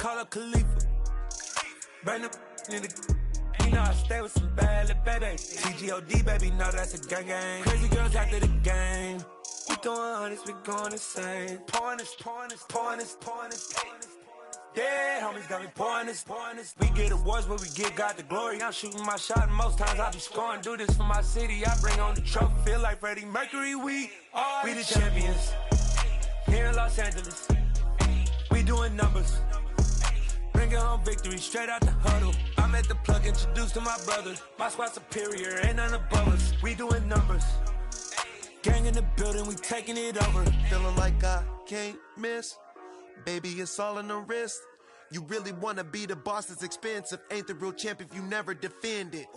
call up Khalifa. Burn the in the. You know I stay with some bad little baby. TGOD, baby, know that's a gang. Crazy girls after the game. We throwing hundreds, we going insane. Pouring this. Yeah, homies got me pouring this. We get awards, but we give God the glory. I'm shooting my shot, and most times I be scoring. Do this for my city, I bring on the trophy. Feel like Freddie Mercury, we the champions. Here in Los Angeles, we doing numbers. Bringing home victory straight out the huddle. I'm at the plug, introduced to my brothers. My squad superior, ain't none above us. We doing numbers. Gang in the building, we taking it over. Feeling like I can't miss. Baby, it's all in the wrist. You really wanna be the boss, it's expensive. Ain't the real champ if you never defend it.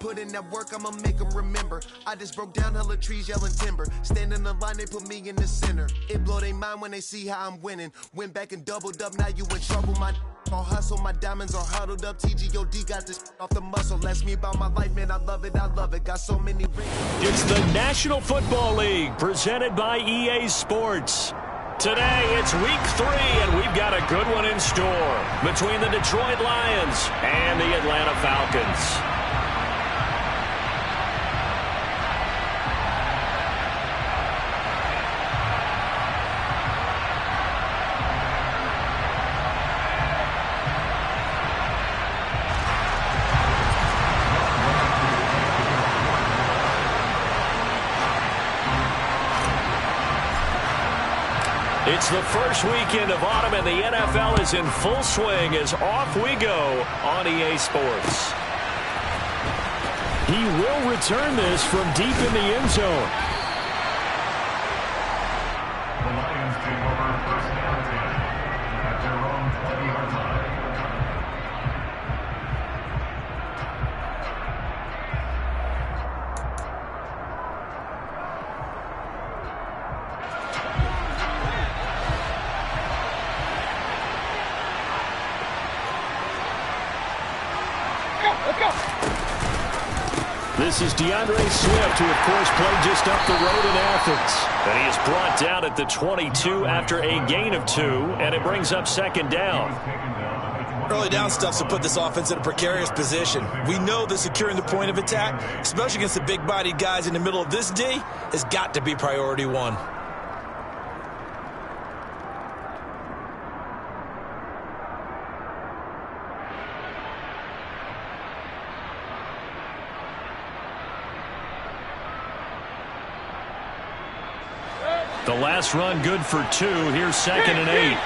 Put in that work, I'ma make them remember. I just broke down hella trees, yelling timber. Stand in the line, they put me in the center. It blow their mind when they see how I'm winning. Went back and doubled up, now you in trouble. My all hustle, my diamonds are huddled up. TGOD got this off the muscle. Ask me about my life, man, I love it. Got so many rings. It's the National Football League, presented by EA Sports. Today, it's week 3, and we've got a good one in store between the Detroit Lions and the Atlanta Falcons. It's the first weekend of autumn, and the NFL is in full swing as off we go on EA Sports. He will return this from deep in the end zone. The Lions take over first down at their own 20-yard line. This is DeAndre Swift, who, of course, played just up the road in Athens. And he is brought down at the 22 after a gain of 2, and it brings up second down. Early down stuff to put this offense in a precarious position. We know that securing the point of attack, especially against the big-bodied guys in the middle of this D, has got to be priority 1. The last run good for 2. Here's 2nd and 8.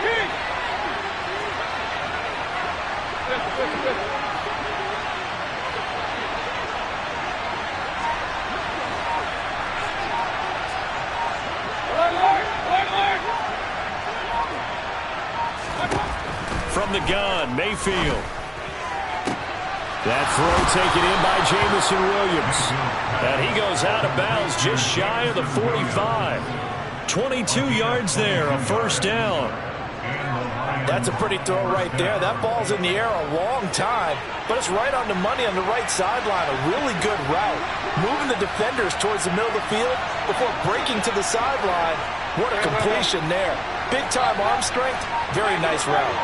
From the gun, Mayfield. That throw taken in by Jamison Williams. And he goes out of bounds just shy of the 45. 22 yards there, a first down. That's a pretty throw right there. That ball's in the air a long time, but it's right on the money on the right sideline. A really good route. Moving the defenders towards the middle of the field before breaking to the sideline. What a completion there. Big-time arm strength. Very nice route.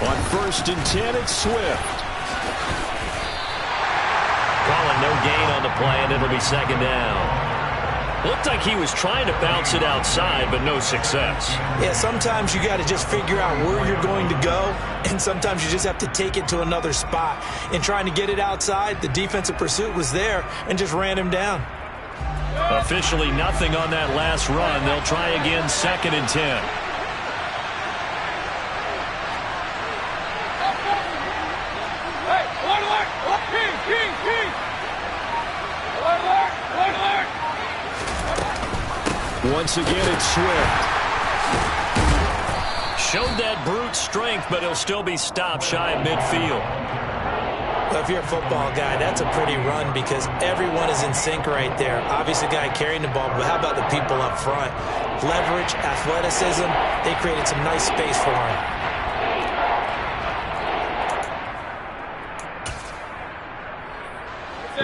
On 1st and 10, it's Swift. Calling no gain on the play, and it'll be 2nd down. Looked like he was trying to bounce it outside, but no success. Yeah, sometimes you got to just figure out where you're going to go, and sometimes you just have to take it to another spot. In trying to get it outside, the defensive pursuit was there and just ran him down. Officially nothing on that last run. They'll try again, 2nd and 10. Once again, it's Swift. Showed that brute strength, but he'll still be stopped shy of midfield. Well, if you're a football guy, that's a pretty run because everyone is in sync right there. Obviously, the guy carrying the ball, but how about the people up front? Leverage, athleticism, they created some nice space for him.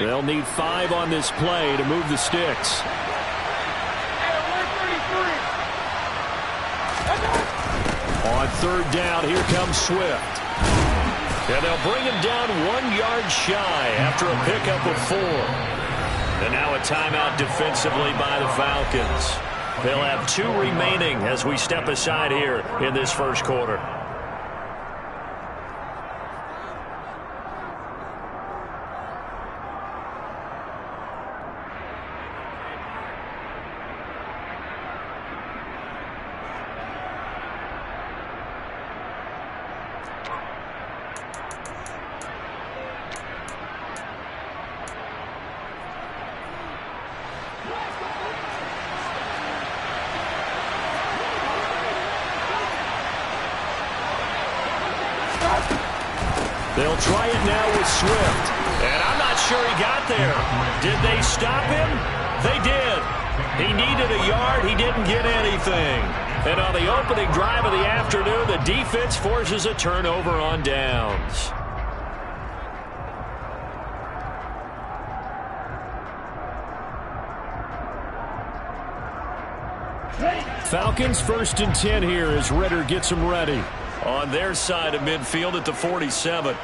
They'll need 5 on this play to move the sticks. On 3rd down, here comes Swift. And they'll bring him down 1 yard shy after a pickup of 4. And now a timeout defensively by the Falcons. They'll have 2 remaining as we step aside here in this first quarter. They'll try it now with Swift. And I'm not sure he got there. Did they stop him? They did. He needed a yard. He didn't get anything. And on the opening drive of the afternoon, the defense forces a turnover on downs. Falcons 1st and 10 here as Ritter gets them ready. On their side of midfield at the 47.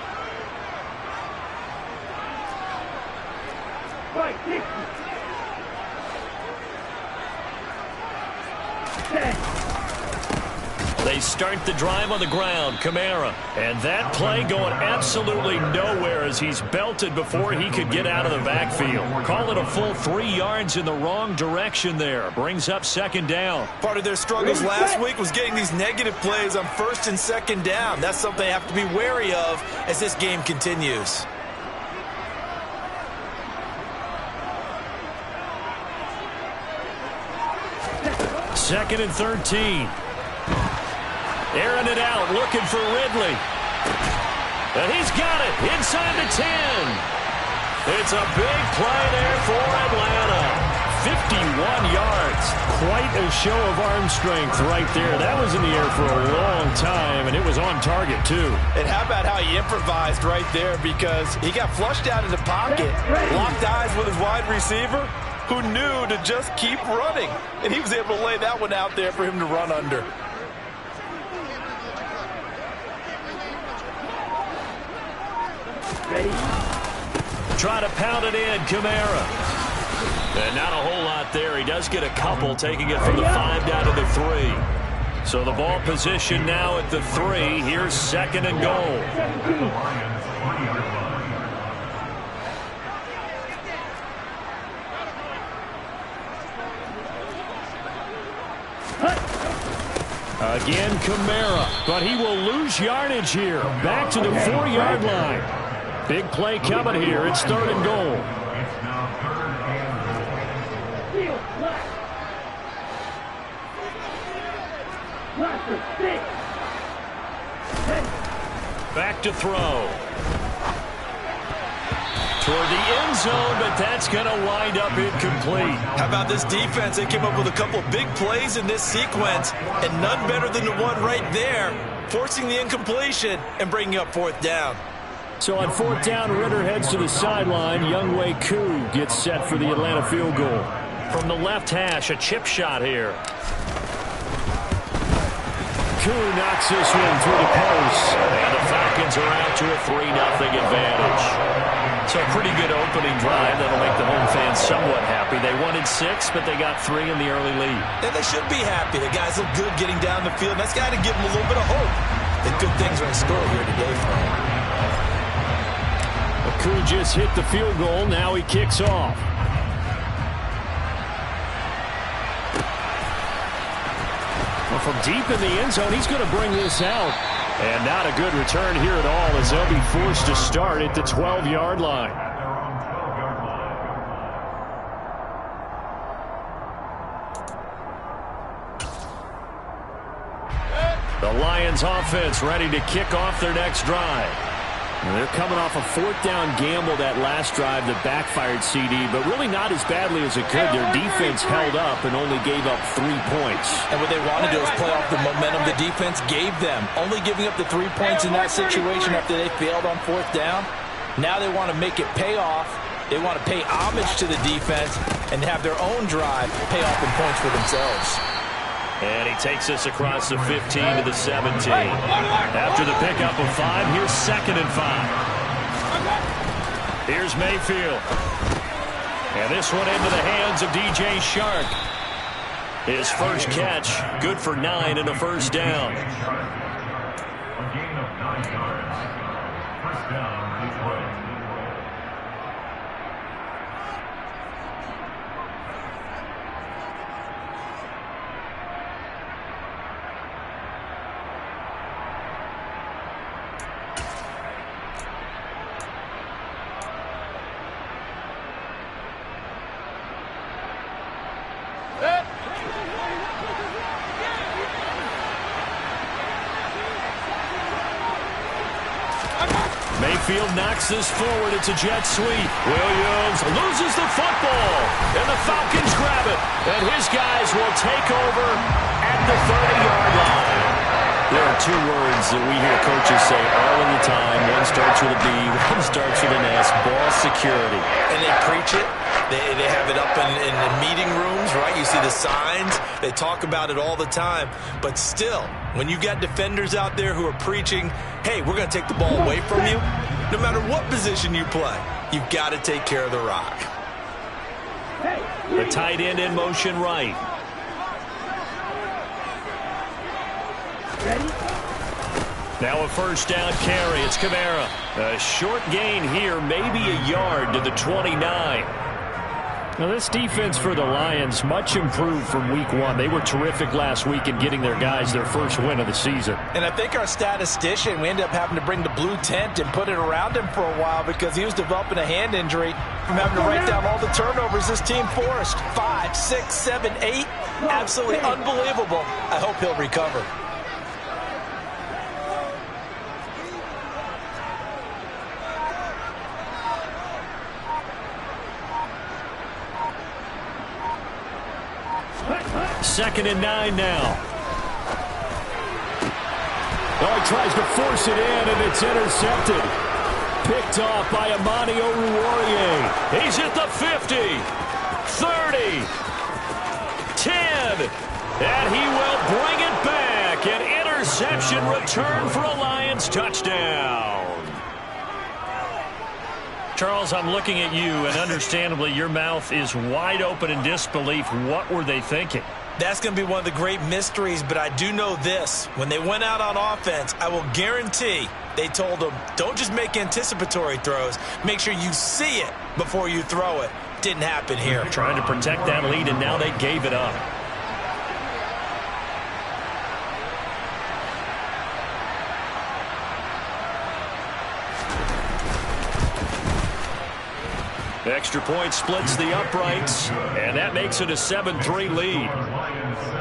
They start the drive on the ground, Kamara. And that play going absolutely nowhere as he's belted before he could get out of the backfield. Call it a full 3 yards in the wrong direction there. Brings up 2nd down. Part of their struggles last week was getting these negative plays on 1st and 2nd down. That's something they have to be wary of as this game continues. Second and 13. Airing it out, looking for Ridley. And he's got it inside the 10. It's a big play there for Atlanta. 51 yards. Quite a show of arm strength right there. That was in the air for a long time, and it was on target, too. And how about how he improvised right there, because he got flushed out of the pocket, locked eyes with his wide receiver, who knew to just keep running. And he was able to lay that one out there for him to run under. Try to pound it in, Kamara. And not a whole lot there. He does get a couple, taking it from the 5 down to the 3. So the ball position now at the 3. Here's 2nd and goal. Again, Kamara, but he will lose yardage here. Back to the 4-yard line. Big play coming here. It's 3rd and goal. Back to throw. Toward the end zone, but that's going to wind up incomplete. How about this defense? They came up with a couple big plays in this sequence, and none better than the one right there, forcing the incompletion and bringing up 4th down. So on 4th down, Ritter heads to the sideline. Younghoe Koo gets set for the Atlanta field goal. From the left hash, a chip shot here. Koo knocks this one through the post. And the Falcons are out to a 3-0 advantage. So a pretty good opening drive. That'll make the home fans somewhat happy. They wanted 6, but they got 3 in the early lead. And they should be happy. The guys look good getting down the field. That's got to give them a little bit of hope that good things are in store here today for them. Koo just hit the field goal. Now he kicks off. Well, from deep in the end zone, he's going to bring this out. And not a good return here at all as they'll be forced to start at the 12-yard line. The Lions offense ready to kick off their next drive. They're coming off a 4th down gamble that last drive that backfired CD, but really not as badly as it could. Their defense held up and only gave up 3 points. And what they wanted to do is play off the momentum the defense gave them. Only giving up the 3 points in that situation after they failed on 4th down. Now they want to make it pay off They want to pay homage to the defense and have their own drive pay off in points for themselves. And he takes us across the 15 to the 17. After the pickup of 5, here's 2nd and 5. Here's Mayfield. And this one into the hands of DJ Shark. His first catch, good for 9 and a first down. A gain of 9 yards. First down, Detroit. Mayfield knocks this forward. It's a jet sweep. Williams loses the football, and the Falcons grab it. And his guys will take over at the 30-yard line. There are 2 words that we hear coaches say all of the time. One starts with a B, one starts with an S, ball security. And they preach it. They have it up in the meeting rooms, right? You see the signs. They talk about it all the time. But still, when you've got defenders out there who are preaching, hey, we're going to take the ball away from you, no matter what position you play, you've got to take care of the rock. The tight end in motion right. Now a first down carry. It's Kamara. A short gain here, maybe a yard to the 29. Now this defense for the Lions, much improved from week 1. They were terrific last week in getting their guys their first win of the season. And I think our statistician, we ended up having to bring the blue tent and put it around him for a while because he was developing a hand injury from having to write down all the turnovers this team forced. 5, 6, 7, 8. Absolutely unbelievable. I hope he'll recover. Second and 9 now. Oh, he tries to force it in, and it's intercepted. Picked off by Amani Oruwariye. He's at the 50, 30, 10, and he will bring it back. An interception return for a Lions touchdown. Charles, I'm looking at you, and understandably, your mouth is wide open in disbelief. What were they thinking? That's going to be one of the great mysteries, but I do know this. When they went out on offense, I will guarantee they told them, don't just make anticipatory throws. Make sure you see it before you throw it. Didn't happen here. Trying to protect that lead, and now they gave it up. Extra point splits the uprights, and that makes it a 7-3 lead. Lions 7,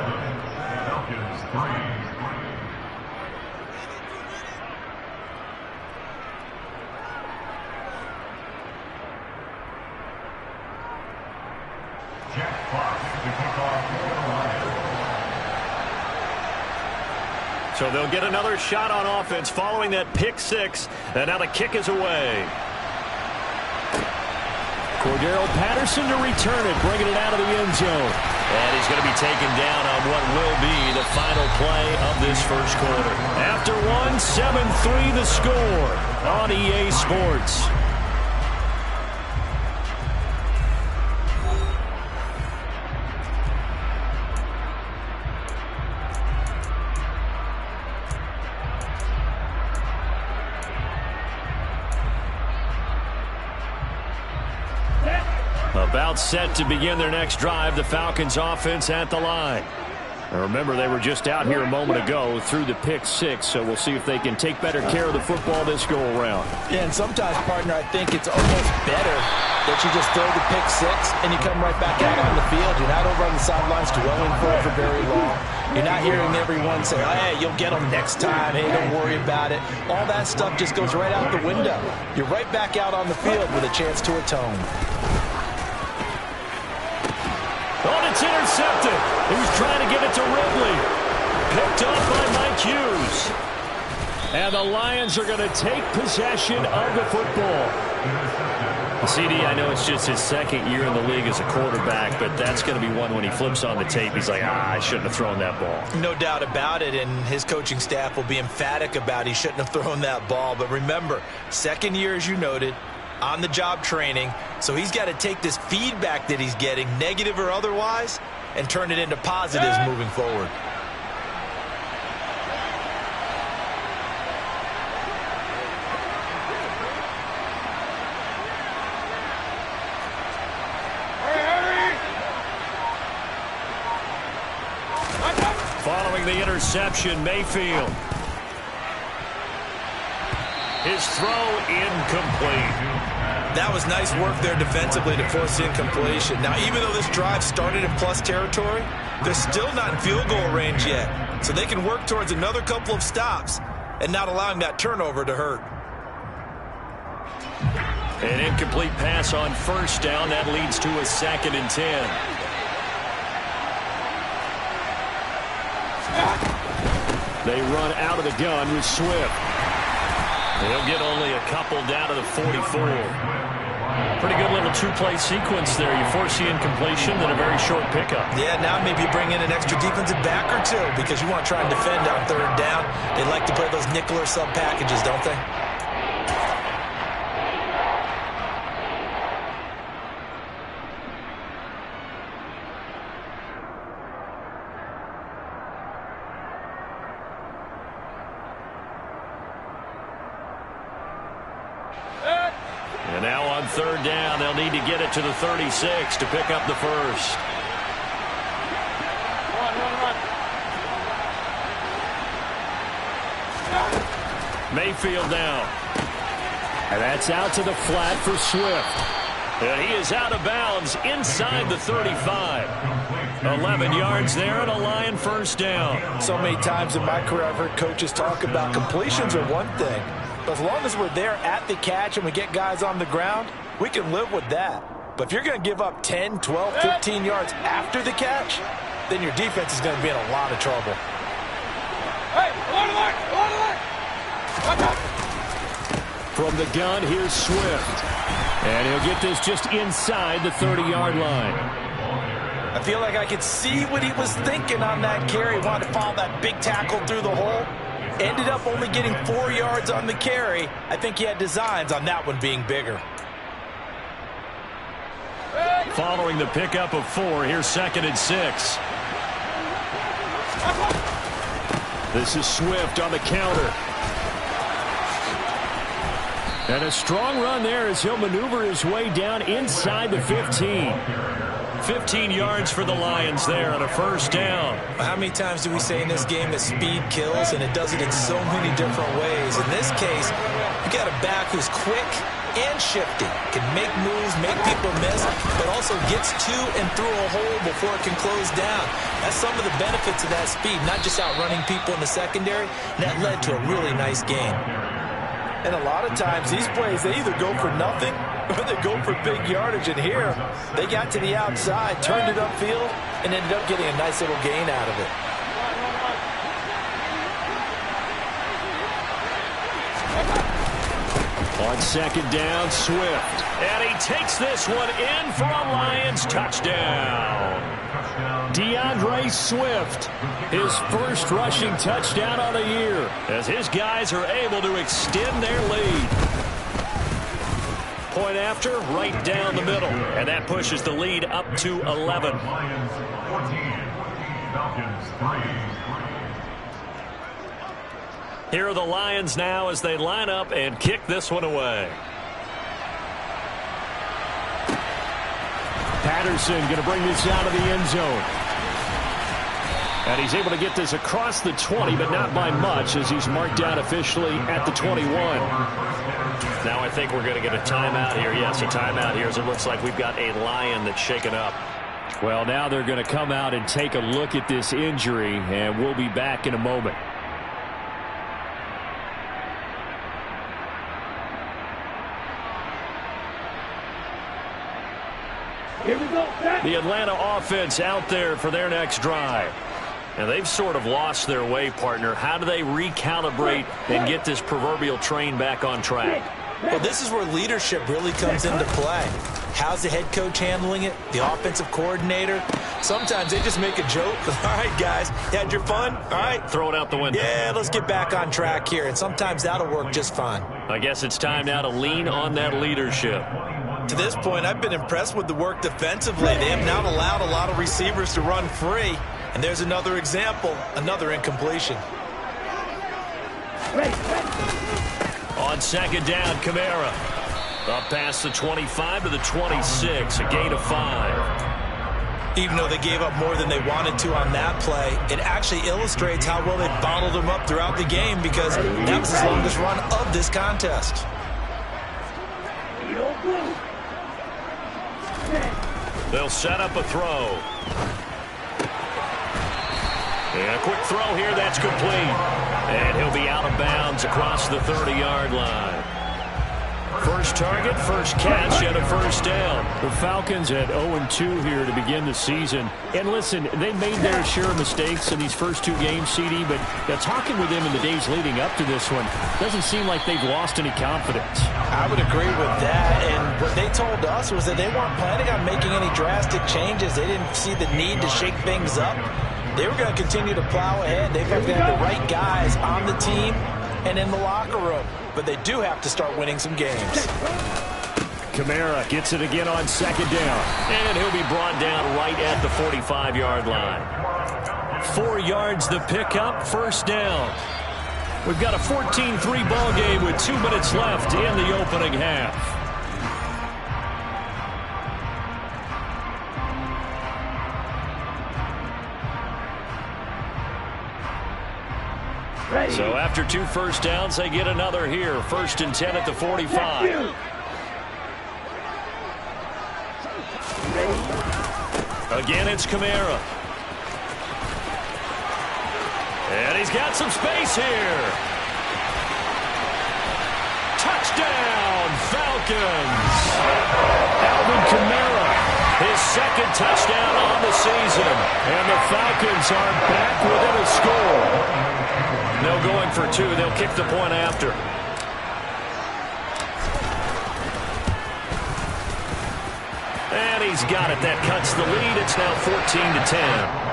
Falcons 3. Jack Fox to kick off for the Lions. So they'll get another shot on offense following that pick 6, and now the kick is away. Cordero Patterson to return it, bringing it out of the end zone. And he's going to be taken down on what will be the final play of this first quarter. After 7-3 the score on EA Sports. About set to begin their next drive, the Falcons offense at the line. Now remember, they were just out here a moment ago through the pick 6, so we'll see if they can take better care of the football this go-around. Yeah, and sometimes, partner, I think it's almost better that you just throw the pick 6 and you come right back out on the field. You're not over on the sidelines dwelling for it for very long. You're not hearing everyone say, hey, you'll get them next time. Hey, don't worry about it. All that stuff just goes right out the window. You're right back out on the field with a chance to atone. Oh, it's intercepted. He was trying to give it to Ridley. Picked up by Mike Hughes. And the Lions are going to take possession of the football. CD, I know it's just his second year in the league as a quarterback, but that's going to be one when he flips on the tape, he's like, I shouldn't have thrown that ball. No doubt about it, and his coaching staff will be emphatic about he shouldn't have thrown that ball. But remember, second year, as you noted, on-the-job training, so he's got to take this feedback that he's getting, negative or otherwise, and turn it into positives moving forward. Following the interception, Mayfield. His throw incomplete. That was nice work there defensively to force the incompletion. Now, even though this drive started in plus territory, they're still not in field goal range yet. So they can work towards another couple of stops and not allowing that turnover to hurt. An incomplete pass on first down. That leads to a 2nd and 10. They run out of the gun with Swift. They'll get only a couple down to the 44. Pretty good little two-play sequence there. You force the incompletion, then a very short pickup. Yeah, now maybe bring in an extra defensive back or two because you want to try and defend on 3rd down. They like to play those nickel or sub packages, don't they? And now on 3rd down, they'll need to get it to the 36 to pick up the first. Mayfield down. And that's out to the flat for Swift. And he is out of bounds inside the 35. 11 yards there and a Lion first down. So many times in my career I've heard coaches talk about completions are one thing. But as long as we're there at the catch and we get guys on the ground, we can live with that. But if you're going to give up 10, 12, 15 yards after the catch, then your defense is going to be in a lot of trouble. From the gun, here's Swift. And he'll get this just inside the 30-yard line. I feel like I could see what he was thinking on that carry. He wanted to follow that big tackle through the hole. Ended up only getting 4 yards on the carry. I think he had designs on that one being bigger. Following the pickup of 4, here's 2nd and 6. This is Swift on the counter. And a strong run there as he'll maneuver his way down inside the 15. 15 yards for the Lions there on a first down. How many times do we say in this game that speed kills, and it does it in so many different ways? In this case, you got a back who's quick and shifty, can make moves, make people miss, but also gets to and through a hole before it can close down. That's some of the benefits of that speed, not just outrunning people in the secondary, and that led to a really nice game. And a lot of times, these plays, they either go for nothing or they go for big yardage. And here, they got to the outside, turned it upfield, and ended up getting a nice little gain out of it. On 2nd down, Swift. And he takes this one in for a Lions touchdown. DeAndre Swift, his first rushing touchdown on the year, as his guys are able to extend their lead. Point after, right down the middle, and that pushes the lead up to 11. Lions 14, Falcons 3. Here are the Lions now as they line up and kick this one away. Patterson going to bring this out of the end zone. And he's able to get this across the 20, but not by much, as he's marked down officially at the 21. Now I think we're going to get a timeout here. Yes, a timeout here, as it looks like we've got a Lion that's shaken up. Well, now they're going to come out and take a look at this injury, and we'll be back in a moment. The Atlanta offense out there for their next drive. And they've sort of lost their way, partner. How do they recalibrate and get this proverbial train back on track? Well, this is where leadership really comes into play. How's the head coach handling it? The offensive coordinator? Sometimes they just make a joke. All right, guys, you had your fun? All right. Throw it out the window. Yeah, let's get back on track here, and sometimes that'll work just fine. I guess it's time now to lean on that leadership. To this point, I've been impressed with the work defensively. They have not allowed a lot of receivers to run free. And there's another example, another incompletion. On second down, Kamara. Up past the 25 to the 26, a gain of 5. Even though they gave up more than they wanted to on that play, it actually illustrates how well they bottled them up throughout the game because that was his longest run of this contest. They'll set up a throw. And a quick throw here, that's complete. And he'll be out of bounds across the 30-yard line. First target, first catch, and a first down. The Falcons at 0-2 here to begin the season. And listen, they made their share of mistakes in these first 2 games, CD, but talking with them in the days leading up to this one, doesn't seem like they've lost any confidence. I would agree with that, and what they told us was that they weren't planning on making any drastic changes. They didn't see the need to shake things up. They were going to continue to plow ahead. They've got to have the right guys on the team and in the locker room. But they do have to start winning some games. Kamara gets it again on second down. And he'll be brought down right at the 45-yard line. 4 yards the pickup, first down. We've got a 14-3 ball game with 2 minutes left in the opening half. So after 2 first downs, they get another here. 1st and 10 at the 45. Again, it's Kamara. And he's got some space here. Touchdown, Falcons. Alvin Kamara. His second touchdown on the season. And the Falcons are back within a score. No going for 2. They'll kick the point after. And he's got it. That cuts the lead. It's now 14-10.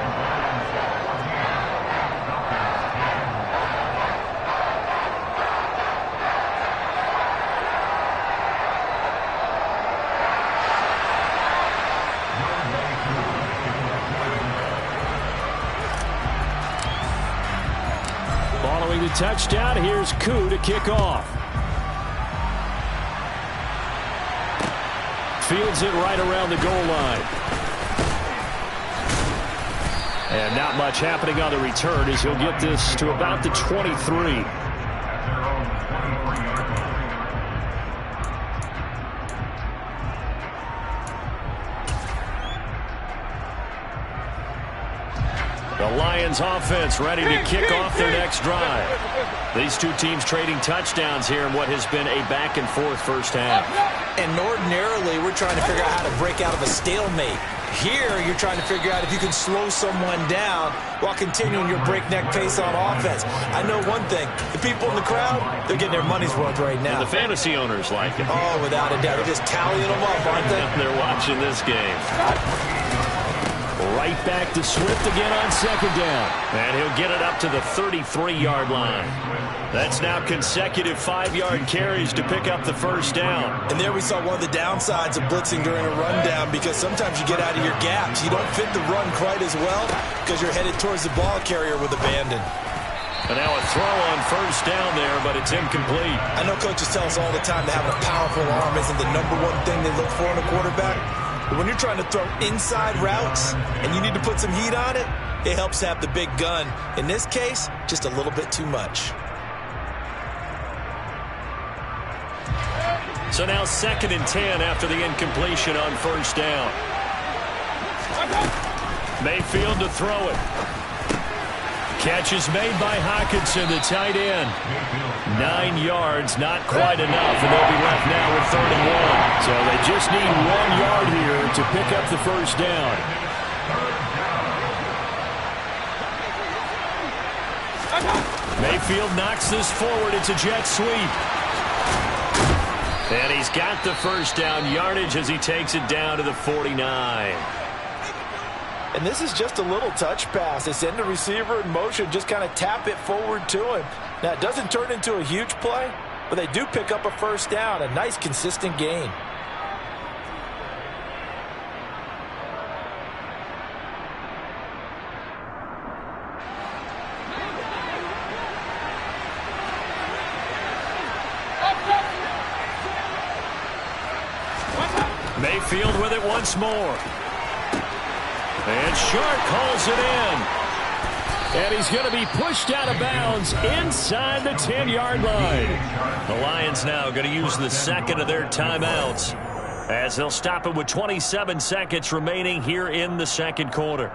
Following the touchdown, here's Koo to kick off. Fields it right around the goal line. And not much happening on the return as he'll get this to about the 23. The Lions offense ready to kick off their next drive. These 2 teams trading touchdowns here in what has been a back-and-forth first half. And ordinarily, we're trying to figure out how to break out of a stalemate. Here, you're trying to figure out if you can slow someone down while continuing your breakneck pace on offense. I know one thing. The people in the crowd, they're getting their money's worth right now. And the fantasy owners like it. Oh, without a doubt. They're just tallying them up, aren't they? They're watching this game. Right back to Swift again on second down. And he'll get it up to the 33-yard line. That's now consecutive 5-yard carries to pick up the first down. And there we saw one of the downsides of blitzing during a rundown because sometimes you get out of your gaps. You don't fit the run quite as well because you're headed towards the ball carrier with abandon. And now a throw on first down there, but it's incomplete. I know coaches tell us all the time that having a powerful arm isn't the #1 thing they look for in a quarterback. But when you're trying to throw inside routes and you need to put some heat on it, it helps have the big gun. In this case, just a little bit too much. So now 2nd and 10 after the incompletion on first down. Mayfield to throw it. Catch is made by Hockenson, the tight end. 9 yards, not quite enough, and they'll be left now with 3rd and 1. So they just need 1 yard here to pick up the first down. Mayfield knocks this forward. It's a jet sweep. And he's got the first down yardage as he takes it down to the 49. And this is just a little touch pass. They send the receiver in motion, just kind of tap it forward to him. Now, it doesn't turn into a huge play, but they do pick up a first down, a nice, consistent gain. Mayfield with it once more. And Sharp calls it in. And he's going to be pushed out of bounds inside the 10-yard line. The Lions now going to use the second of their timeouts as they'll stop it with 27 seconds remaining here in the second quarter.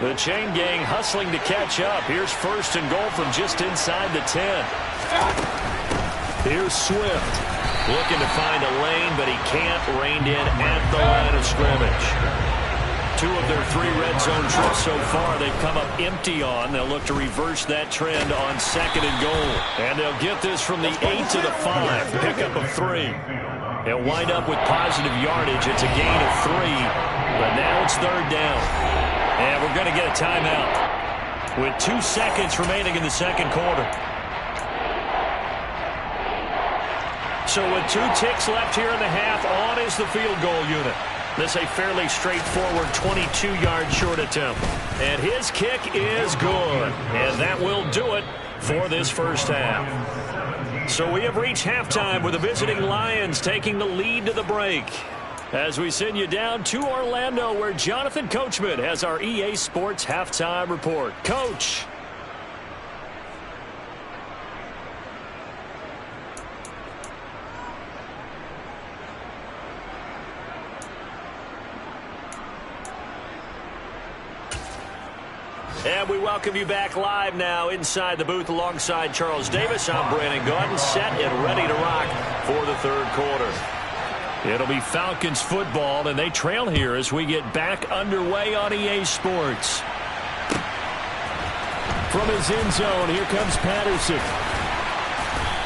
The chain gang hustling to catch up. Here's first and goal from just inside the 10. Here's Swift. Looking to find a lane, but he can't. Reined in at the line of scrimmage. 2 of their 3 red zone trips so far they've come up empty on. They'll look to reverse that trend on second and goal. And they'll get this from the 8 to the 5. Pickup of 3. They'll wind up with positive yardage. It's a gain of 3. But now it's third down. And we're going to get a timeout with 2 seconds remaining in the second quarter. So with 2 ticks left here in the half, on is the field goal unit. This a fairly straightforward 22-yard short attempt. And his kick is good. And that will do it for this first half. So we have reached halftime with the visiting Lions taking the lead to the break. As we send you down to Orlando, where Jonathan Coachman has our EA Sports halftime report. Coach. And we welcome you back live now inside the booth alongside Charles Davis. I'm Brandon Gaudin, set and ready to rock for the third quarter. It'll be Falcons football, and they trail here as we get back underway on EA Sports. From his end zone, here comes Patterson.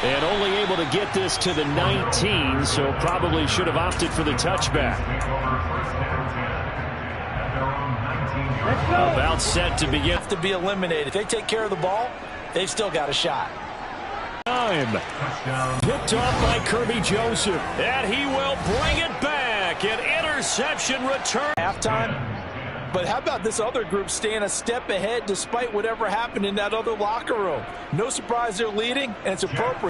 And only able to get this to the 19, so probably should have opted for the touchback. About set to begin. Have to be eliminated. If they take care of the ball, they've still got a shot. Time. Picked off by Kirby Joseph. And he will bring it back. An interception return. Halftime. But how about this other group staying a step ahead despite whatever happened in that other locker room? No surprise they're leading, and it's appropriate.